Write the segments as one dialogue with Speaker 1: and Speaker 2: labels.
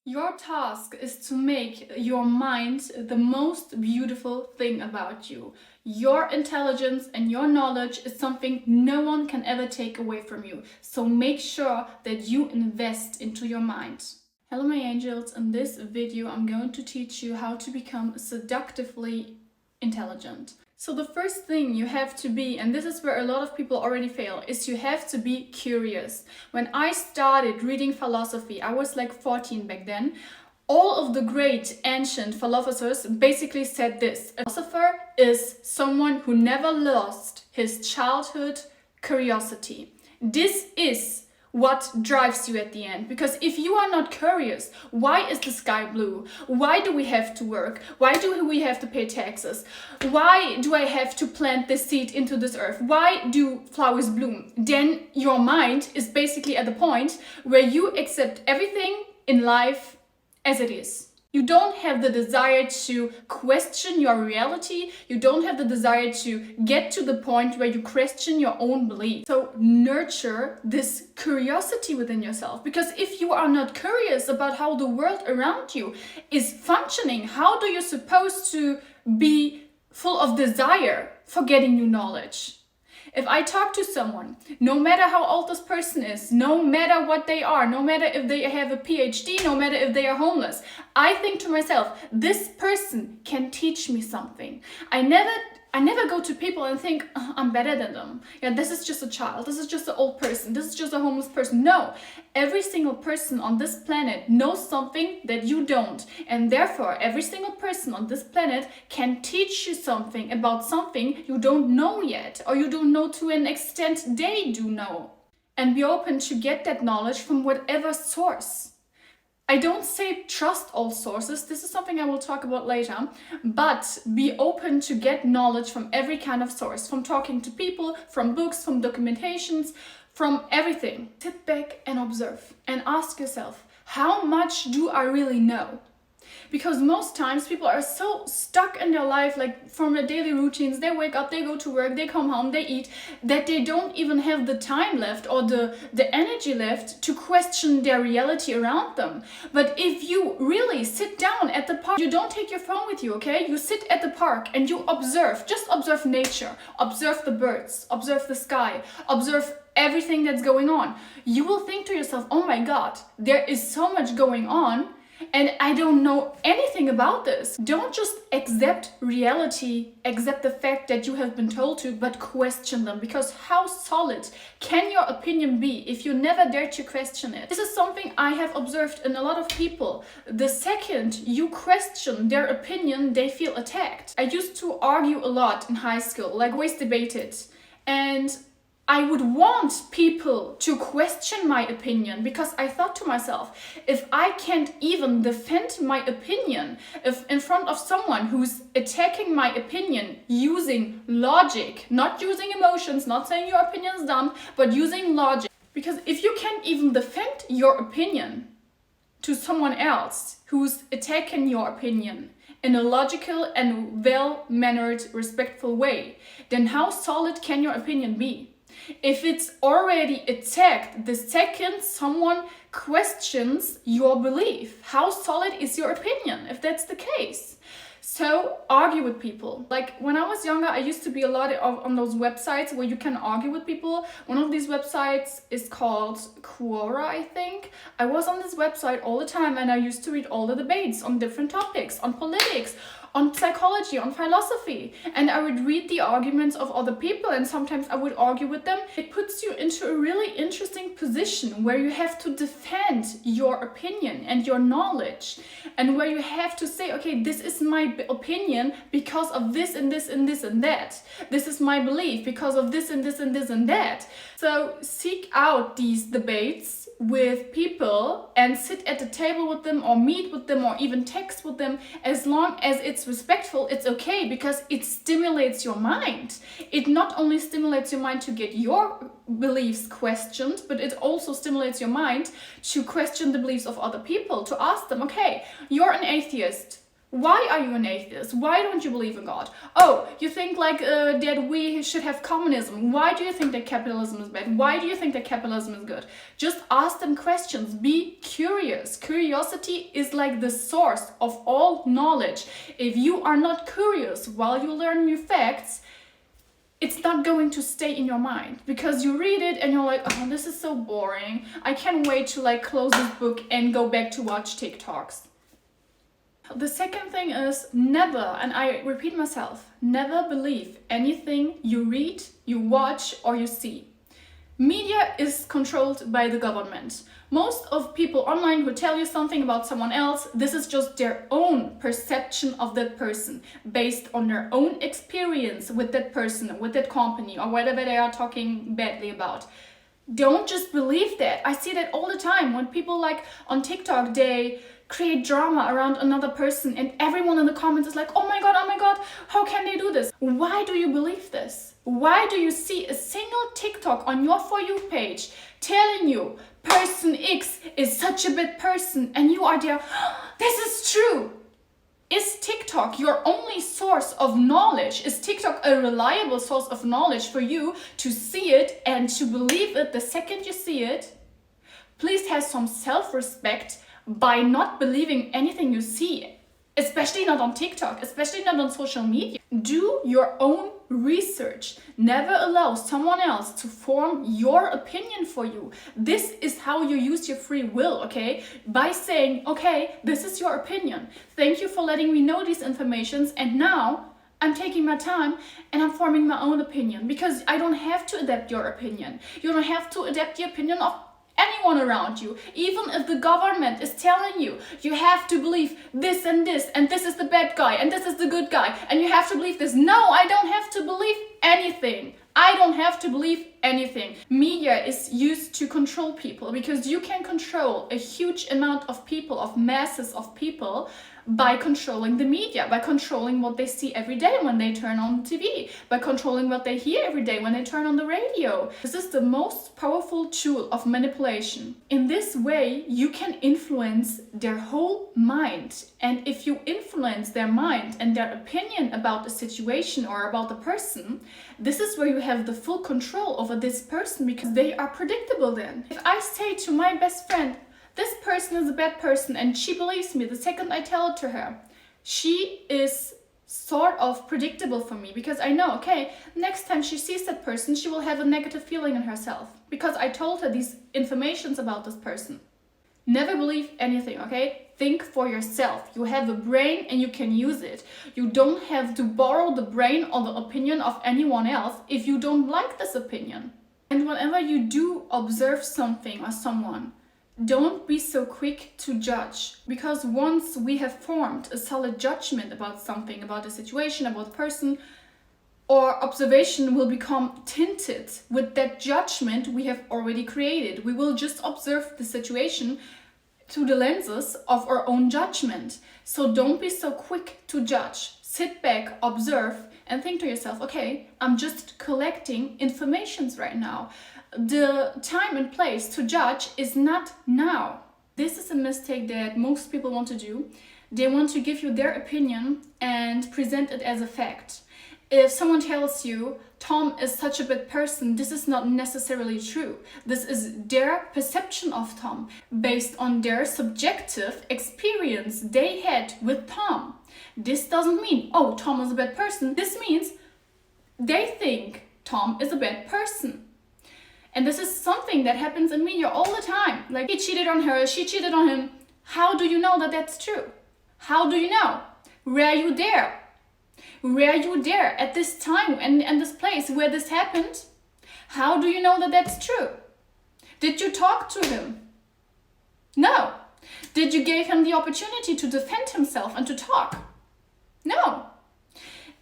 Speaker 1: Your task is to make your mind the most beautiful thing about you. Your intelligence and your knowledge is something no one can ever take away from you. So make sure that you invest into your mind. Hello my angels, in this video I'm going to teach you how to become seductively intelligent. So the first thing you have to be, and this is where a lot of people already fail, is you have to be curious. When I started reading philosophy, I was like 14 back then. All of the great ancient philosophers basically said this: a philosopher is someone who never lost his childhood curiosity. This is what drives you at the end. Because if you are not curious, why is the sky blue? Why do we have to work? Why do we have to pay taxes? Why do I have to plant this seed into this earth? Why do flowers bloom? Then your mind is basically at the point where you accept everything in life as it is. You don't have the desire to question your reality. You don't have the desire to get to the point where you question your own belief. So nurture this curiosity within yourself. Because if you are not curious about how the world around you is functioning, how do you supposed to be full of desire for getting new knowledge? If I talk to someone, no matter how old this person is, no matter what they are, no matter if they have a PhD, no matter if they are homeless, I think to myself, this person can teach me something. I never go to people and think, "Oh, I'm better than them. Yeah, this is just a child. This is just an old person. This is just a homeless person." No, every single person on this planet knows something that you don't. And therefore, every single person on this planet can teach you something about something you don't know yet, or you don't know to an extent they do know. And be open to get that knowledge from whatever source. I don't say trust all sources, this is something I will talk about later, but be open to get knowledge from every kind of source, from talking to people, from books, from documentations, from everything. Sit back and observe and ask yourself, how much do I really know? Because most times people are so stuck in their life, like from their daily routines, they wake up, they go to work, they come home, they eat, that they don't even have the time left or the energy left to question their reality around them. But if you really sit down at the park, you don't take your phone with you, okay? You sit at the park and you observe, just observe nature, observe the birds, observe the sky, observe everything that's going on. You will think to yourself, oh my God, there is so much going on, and I don't know anything about this. Don't just accept reality, accept the fact that you have been told to, but question them. Because how solid can your opinion be if you never dare to question it? This is something I have observed in a lot of people. The second you question their opinion, they feel attacked. I used to argue a lot in high school, like always debated. And I would want people to question my opinion because I thought to myself, if I can't even defend my opinion, if in front of someone who's attacking my opinion using logic, not using emotions, not saying your opinion is dumb, but using logic. Because if you can't even defend your opinion to someone else who's attacking your opinion in a logical and well-mannered, respectful way, then how solid can your opinion be? If it's already attacked the second someone questions your belief, how solid is your opinion if that's the case? So argue with people. Like when I was younger, I used to be a lot on those websites where you can argue with people. One of these websites is called Quora, I think. I was on this website all the time and I used to read all the debates on different topics, on politics, on psychology, on philosophy, and I would read the arguments of other people and sometimes I would argue with them. It puts you into a really interesting position where you have to defend your opinion and your knowledge, and where you have to say, okay, this is my opinion because of this and this and this and that. This is my belief because of this and this and this and that. So seek out these debates with people and sit at the table with them or meet with them or even text with them. As long as it's respectful, it's okay, because it stimulates your mind. It not only stimulates your mind to get your beliefs questioned, but it also stimulates your mind to question the beliefs of other people, to ask them, okay, you're an atheist. Why are you an atheist? Why don't you believe in God? Oh, you think like that we should have communism. Why do you think that capitalism is bad? Why do you think that capitalism is good? Just ask them questions. Be curious. Curiosity is like the source of all knowledge. If you are not curious while you learn new facts, it's not going to stay in your mind, because you read it and you're like, oh, this is so boring. I can't wait to like close this book and go back to watch TikToks. The second thing is never, and I repeat myself, never believe anything you read, you watch, or you see. Media is controlled by the government. Most of people online who tell you something about someone else, this is just their own perception of that person, based on their own experience with that person, with that company, or whatever they are talking badly about. Don't just believe that. I see that all the time when people like on TikTok, they create drama around another person and everyone in the comments is like, oh my god, how can they do this? Why do you believe this? Why do you see a single TikTok on your For You page telling you person X is such a bad person, and you are there, this is true? Is TikTok your only source of knowledge? Is TikTok a reliable source of knowledge for you to see it and to believe it the second you see it? Please have some self-respect by not believing anything you see, especially not on TikTok, especially not on social media. Do your own research. Never allow someone else to form your opinion for you. This is how you use your free will, okay? By saying, okay, this is your opinion. Thank you for letting me know these informations, and now I'm taking my time and I'm forming my own opinion, because I don't have to adapt your opinion. You don't have to adapt the opinion of anyone around you. Even if the government is telling you, you have to believe this, and this is the bad guy, and this is the good guy, and you have to believe this. No, I don't have to believe anything. I don't have to believe anything. Media is used to control people, because you can control a huge amount of people, of masses of people, by controlling the media, by controlling what they see every day when they turn on TV, by controlling what they hear every day when they turn on the radio. This is the most powerful tool of manipulation. In this way, you can influence their whole mind. And if you influence their mind and their opinion about the situation or about the person, this is where you have the full control over this person, because they are predictable then. If I say to my best friend, this person is a bad person, and she believes me the second I tell it to her, she is sort of predictable for me, because I know, okay, next time she sees that person, she will have a negative feeling in herself, because I told her these informations about this person. Never believe anything, okay? Think for yourself. You have a brain and you can use it. You don't have to borrow the brain or the opinion of anyone else if you don't like this opinion. And whenever you do observe something or someone, don't be so quick to judge, because once we have formed a solid judgment about something, about a situation, about a person, our observation will become tinted with that judgment we have already created. We will just observe the situation through the lenses of our own judgment. So don't be so quick to judge. Sit back, observe, and think to yourself, okay, I'm just collecting informations right now. The time and place to judge is not now. This is a mistake that most people want to do. They want to give you their opinion and present it as a fact. If someone tells you Tom is such a bad person, this is not necessarily true. This is their perception of Tom based on their subjective experience they had with Tom. This doesn't mean, oh, Tom is a bad person. This means they think Tom is a bad person. And this is something that happens in media all the time. Like, he cheated on her, she cheated on him. How do you know that that's true? How do you know? Were you there? Were you there at this time and this place where this happened? How do you know that that's true? Did you talk to him? No. Did you give him the opportunity to defend himself and to talk? No.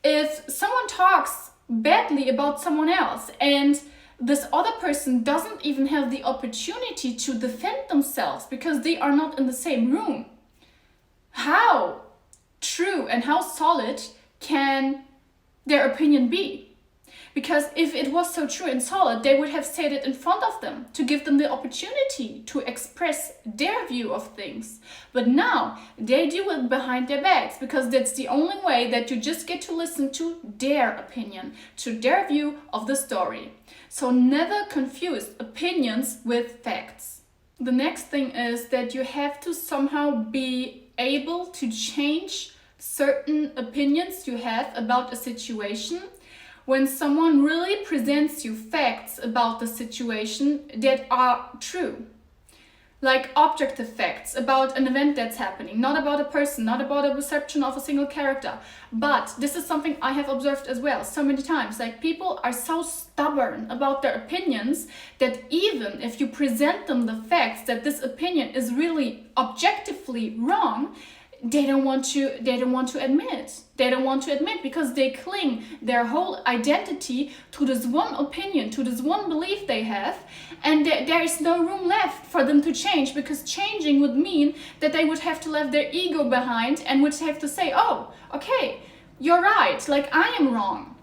Speaker 1: If someone talks badly about someone else and this other person doesn't even have the opportunity to defend themselves because they are not in the same room, how true and how solid can their opinion be? Because if it was so true and solid, they would have said it in front of them to give them the opportunity to express their view of things. But now they do it behind their backs, because that's the only way that you just get to listen to their opinion, to their view of the story. So never confuse opinions with facts. The next thing is that you have to somehow be able to change certain opinions you have about a situation when someone really presents you facts about the situation that are true. Like objective facts about an event that's happening, not about a person, not about a perception of a single character. But this is something I have observed as well so many times. Like, people are so stubborn about their opinions that even if you present them the facts that this opinion is really objectively wrong, they don't want to admit. They don't want to admit because they cling their whole identity to this one opinion, to this one belief they have, and there is no room left for them to change, because changing would mean that they would have to leave their ego behind and would have to say, oh, okay, you're right, like I am wrong.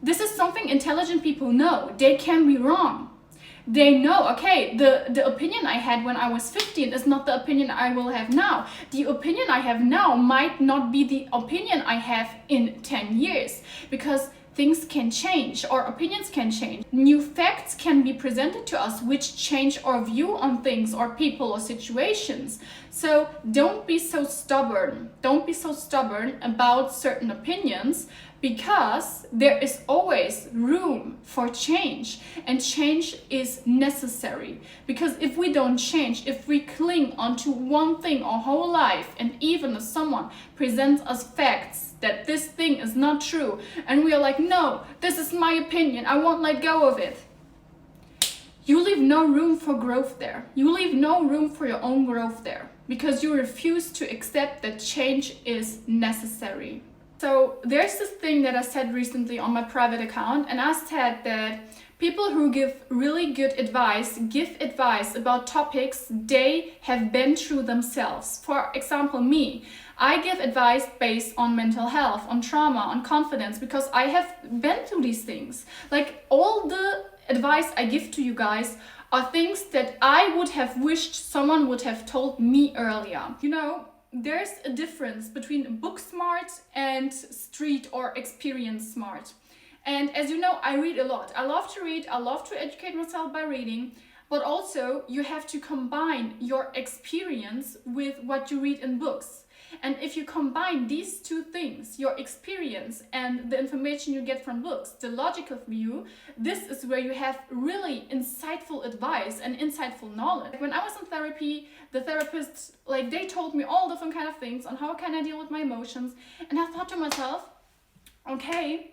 Speaker 1: This is something intelligent people know. They can be wrong. They know, okay, the opinion I had when I was 15 is not the opinion I will have now. The opinion I have now might not be the opinion I have in 10 years, because things can change, or opinions can change. New facts can be presented to us which change our view on things or people or situations. So don't be so stubborn. Don't be so stubborn about certain opinions, because there is always room for change, and change is necessary. Because if we don't change, if we cling onto one thing our whole life, and even if someone presents us facts that this thing is not true, and we are like, no, this is my opinion, I won't let go of it, you leave no room for growth there. You leave no room for your own growth there, because you refuse to accept that change is necessary. So there's this thing that I said recently on my private account, and I said that people who give really good advice give advice about topics they have been through themselves. For example, me, I give advice based on mental health, on trauma, on confidence, because I have been through these things. Like, all the advice I give to you guys are things that I would have wished someone would have told me earlier. You know, there's a difference between book smart and street or experience smart. And as you know, I read a lot. I love to read, I love to educate myself by reading, but also you have to combine your experience with what you read in books. And if you combine these two things, your experience and the information you get from books, the logical view, this is where you have really insightful advice and insightful knowledge. When I was in therapy, the therapists, like, they told me all different kind of things on how can I deal with my emotions. And I thought to myself, okay,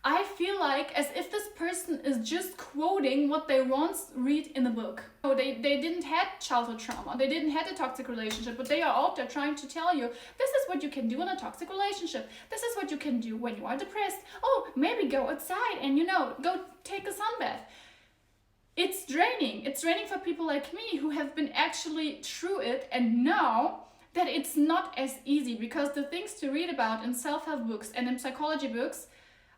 Speaker 1: I feel like as if this person is just quoting what they once read in a book. So they didn't have childhood trauma, they didn't have a toxic relationship, but they are out there trying to tell you, this is what you can do in a toxic relationship. This is what you can do when you are depressed. Oh, maybe go outside and, go take a sunbath. It's draining. It's draining for people like me who have been actually through it and know that it's not as easy, because the things to read about in self-help books and in psychology books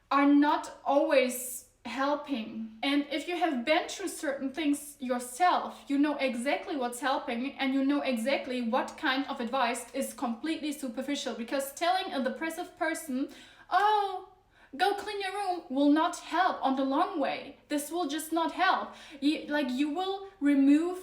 Speaker 1: are not always helping. And if you have been through certain things yourself, you know exactly what's helping, and you know exactly what kind of advice is completely superficial. Because telling a depressive person, oh, go clean your room, will not help on the long way. This will just not help. You will remove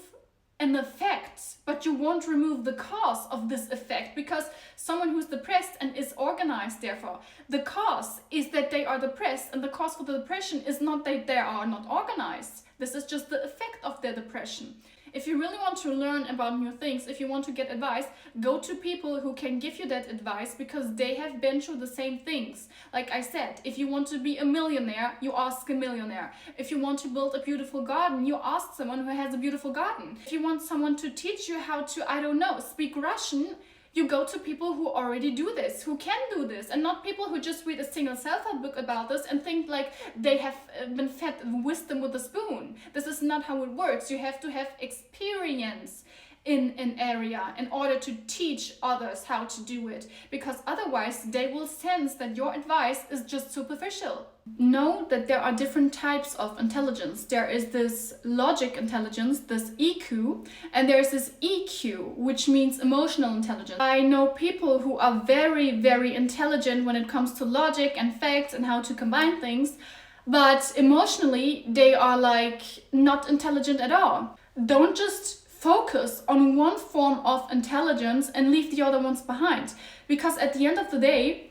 Speaker 1: an effect, but you won't remove the cause of this effect, because someone who's depressed and is organized, therefore, the cause is that they are depressed, and the cause for the depression is not that they are not organized. This is just the effect of their depression. If you really want to learn about new things, if you want to get advice, go to people who can give you that advice, because they have been through the same things. Like I said, if you want to be a millionaire, you ask a millionaire. If you want to build a beautiful garden, you ask someone who has a beautiful garden. If you want someone to teach you how to, speak Russian, you go to people who already do this, who can do this, and not people who just read a single self-help book about this and think like they have been fed wisdom with a spoon. This is not how it works. You have to have experience. in an area in order to teach others how to do it, because otherwise they will sense that your advice is just superficial. Know that there are different types of intelligence. There is this logic intelligence, this EQ, and there's this EQ, which means emotional intelligence. I know people who are very, very intelligent when it comes to logic and facts and how to combine things, but emotionally they are like not intelligent at all. Don't just focus on one form of intelligence and leave the other ones behind, because at the end of the day,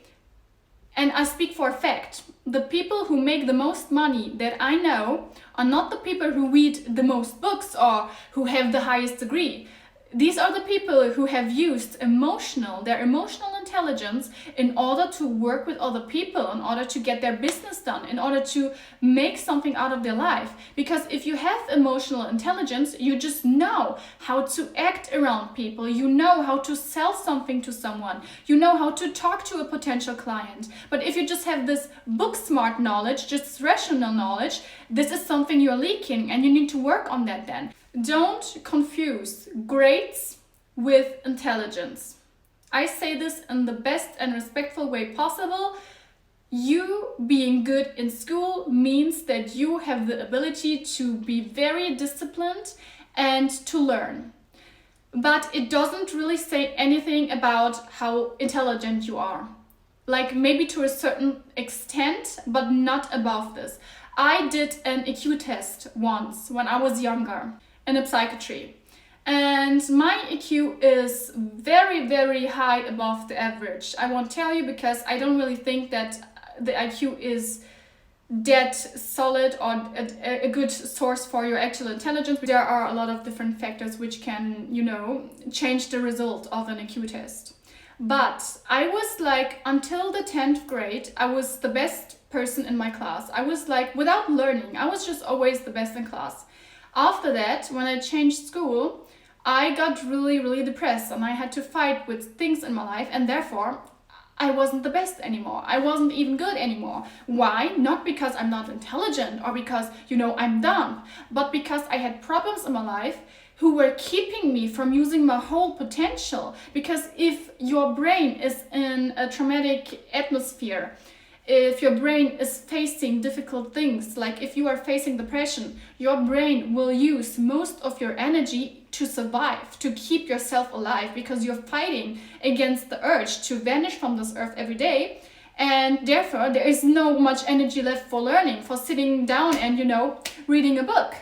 Speaker 1: and I speak for a fact, the people who make the most money that I know are not the people who read the most books or who have the highest degree. These are the people who have used their emotional intelligence in order to work with other people, in order to get their business done, in order to make something out of their life. Because if you have emotional intelligence, you just know how to act around people, you know how to sell something to someone, you know how to talk to a potential client. But if you just have this book smart knowledge, just rational knowledge, this is something you're leaking and you need to work on that then. Don't confuse grades with intelligence. I say this in the best and respectful way possible. You being good in school means that you have the ability to be very disciplined and to learn. But it doesn't really say anything about how intelligent you are. Like maybe to a certain extent, but not above this. I did an IQ test once when I was younger in a psychiatry. And my IQ is very, very high above the average. I won't tell you because I don't really think that the IQ is that solid or a good source for your actual intelligence. There are a lot of different factors which can, change the result of an IQ test. But I was like, until the 10th grade, I was the best person in my class. I was like, without learning, I was just always the best in class. After that, when I changed school, I got really, really depressed and I had to fight with things in my life, and therefore I wasn't the best anymore. I wasn't even good anymore. Why? Not because I'm not intelligent or because, I'm dumb, but because I had problems in my life who were keeping me from using my whole potential. Because if your brain is in a traumatic atmosphere, if your brain is facing difficult things, like if you are facing depression, your brain will use most of your energy to survive, to keep yourself alive, because you're fighting against the urge to vanish from this earth every day. And therefore, there is no much energy left for learning, for sitting down and, reading a book.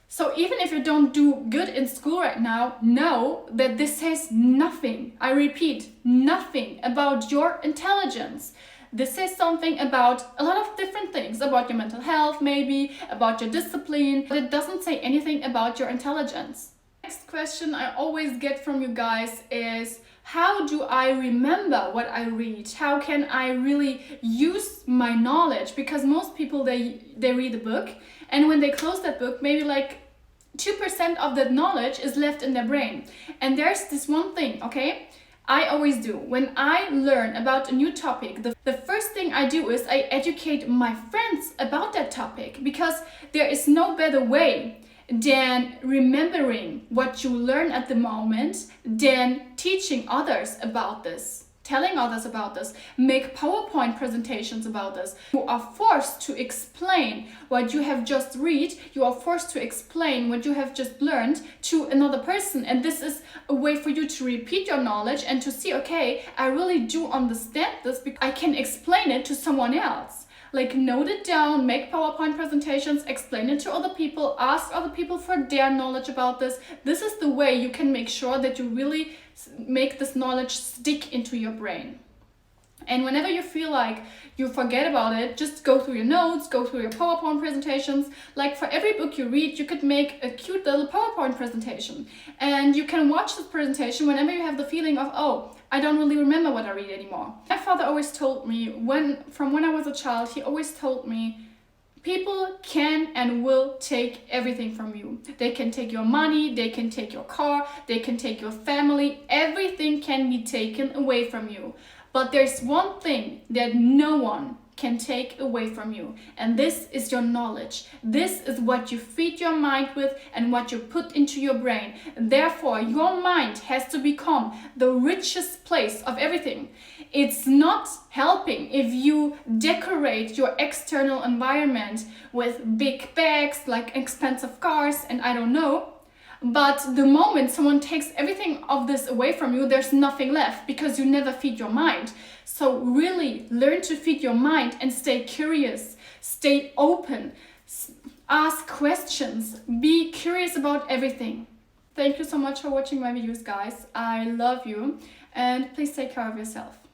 Speaker 1: So even if you don't do good in school right now, know that this says nothing, I repeat, nothing about your intelligence. This says something about a lot of different things, about your mental health maybe, about your discipline, but it doesn't say anything about your intelligence. Next question I always get from you guys is, how do I remember what I read? How can I really use my knowledge? Because most people, they read a book, and when they close that book, maybe like 2% of that knowledge is left in their brain. And there's this one thing, okay? I always do. When I learn about a new topic, the first thing I do is I educate my friends about that topic, because there is no better way than remembering what you learn at the moment, than teaching others about this, telling others about this, make PowerPoint presentations about this. You are forced to explain what you have just read, you are forced to explain what you have just learned to another person, and this is a way for you to repeat your knowledge and to see, okay, I really do understand this because I can explain it to someone else. Like, note it down, make PowerPoint presentations, explain it to other people, ask other people for their knowledge about this. This is the way you can make sure that you really make this knowledge stick into your brain. And whenever you feel like you forget about it, just go through your notes, go through your PowerPoint presentations. Like, for every book you read, you could make a cute little PowerPoint presentation. And you can watch this presentation whenever you have the feeling of, oh, I don't really remember what I read anymore. My father always told me, from when I was a child, he always told me, people can and will take everything from you. They can take your money, they can take your car, they can take your family. Everything can be taken away from you. But there's one thing that no one can take away from you. And this is your knowledge. This is what you feed your mind with and what you put into your brain. Therefore, your mind has to become the richest place of everything. It's not helping if you decorate your external environment with big bags, like expensive cars, and I don't know. But the moment someone takes everything of this away from you, there's nothing left because you never feed your mind. So really learn to feed your mind and stay curious, stay open, ask questions, be curious about everything. Thank you so much for watching my videos, guys. I love you, and please take care of yourself.